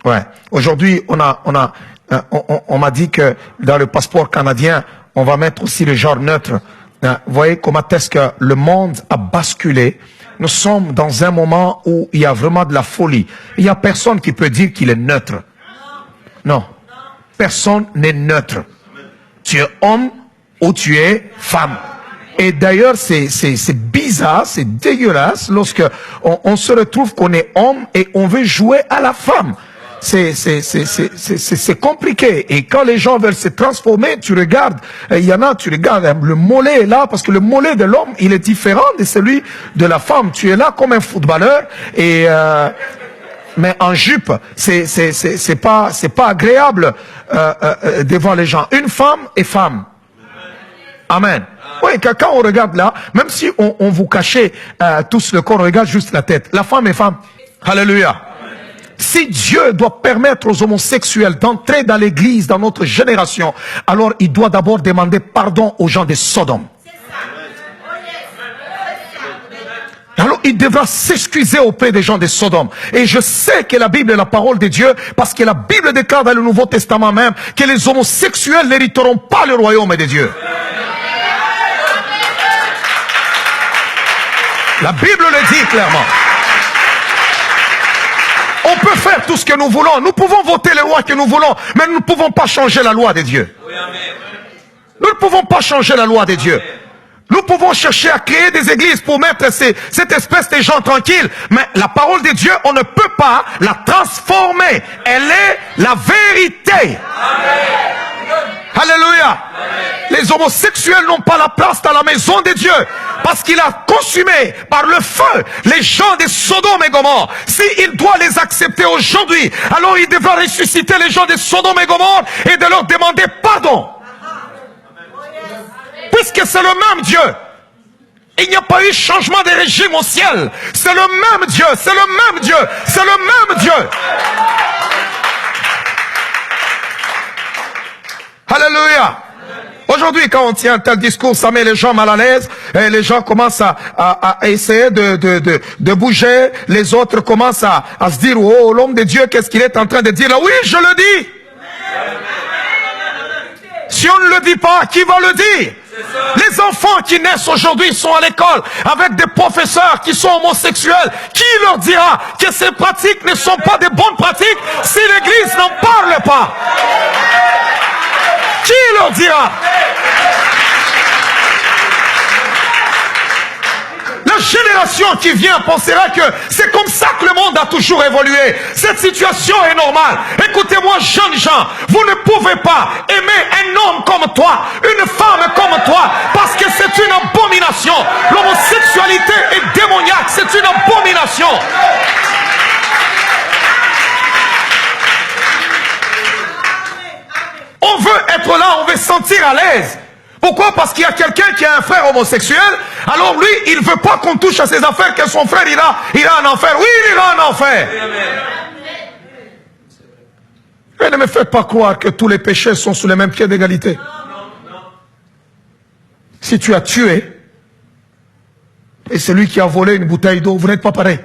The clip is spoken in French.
Ouais. Aujourd'hui, on m'a dit que dans le passeport canadien, on va mettre aussi le genre neutre. Vous voyez comment est-ce que le monde a basculé. Nous sommes dans un moment où il y a vraiment de la folie. Il n'y a personne qui peut dire qu'il est neutre. Non. Personne n'est neutre. Tu es homme ou tu es femme. Et d'ailleurs, c'est bizarre, c'est dégueulasse lorsque on se retrouve qu'on est homme et on veut jouer à la femme. C'est compliqué. Et quand les gens veulent se transformer, tu regardes, il y en a, tu regardes, le mollet est là, parce que le mollet de l'homme, il est différent de celui de la femme. Tu es là comme un footballeur, et mais en jupe, c'est pas agréable devant les gens. Une femme est femme. Amen. Oui, quand on regarde là, même si on vous cachez tous le corps, on regarde juste la tête. La femme est femme. Alléluia. Si Dieu doit permettre aux homosexuels d'entrer dans l'église, dans notre génération, alors il doit d'abord demander pardon aux gens de Sodome. Alors il devra s'excuser auprès des gens de Sodome. Et je sais que la Bible est la parole de Dieu, parce que la Bible déclare dans le Nouveau Testament même que les homosexuels n'hériteront pas le royaume de Dieu. La Bible le dit clairement. On peut faire tout ce que nous voulons. Nous pouvons voter les lois que nous voulons, mais nous ne pouvons pas changer la loi de Dieu. Nous ne pouvons pas changer la loi de Dieu. Nous pouvons chercher à créer des églises pour mettre cette espèce de gens tranquilles, mais la parole de Dieu, on ne peut pas la transformer. Elle est la vérité. Alléluia. Les homosexuels n'ont pas la place dans la maison de Dieu, parce qu'il a consumé par le feu les gens de Sodome et Gomorrhe. S'il doit les accepter aujourd'hui, alors il devra ressusciter les gens de Sodome et Gomorrhe et de leur demander pardon. Puisque c'est le même Dieu. Il n'y a pas eu changement de régime au ciel. C'est le même Dieu, c'est le même Dieu, c'est le même Dieu. Alléluia. Aujourd'hui, quand on tient un tel discours, ça met les gens mal à l'aise, et les gens commencent à essayer de bouger, les autres commencent à se dire, oh, l'homme de Dieu, qu'est-ce qu'il est en train de dire là? Oui, je le dis. Si on ne le dit pas, qui va le dire? Les enfants qui naissent aujourd'hui sont à l'école avec des professeurs qui sont homosexuels. Qui leur dira que ces pratiques ne sont pas des bonnes pratiques si l'Église n'en parle pas? Qui leur dira? La génération qui vient pensera que c'est comme ça que le monde a toujours évolué. Cette situation est normale. Écoutez-moi, jeunes gens, vous ne pouvez pas aimer un homme comme toi, une femme comme toi, parce que c'est une abomination. L'homosexualité est démoniaque, c'est une abomination. On veut être là, on veut se sentir à l'aise. Pourquoi? Parce qu'il y a quelqu'un qui a un frère homosexuel, alors lui, il ne veut pas qu'on touche à ses affaires, que son frère ira en enfer. Oui, il ira en enfer. Et ne me faites pas croire que tous les péchés sont sous les mêmes pieds d'égalité. Si tu as tué, et celui qui a volé une bouteille d'eau, vous n'êtes pas pareil.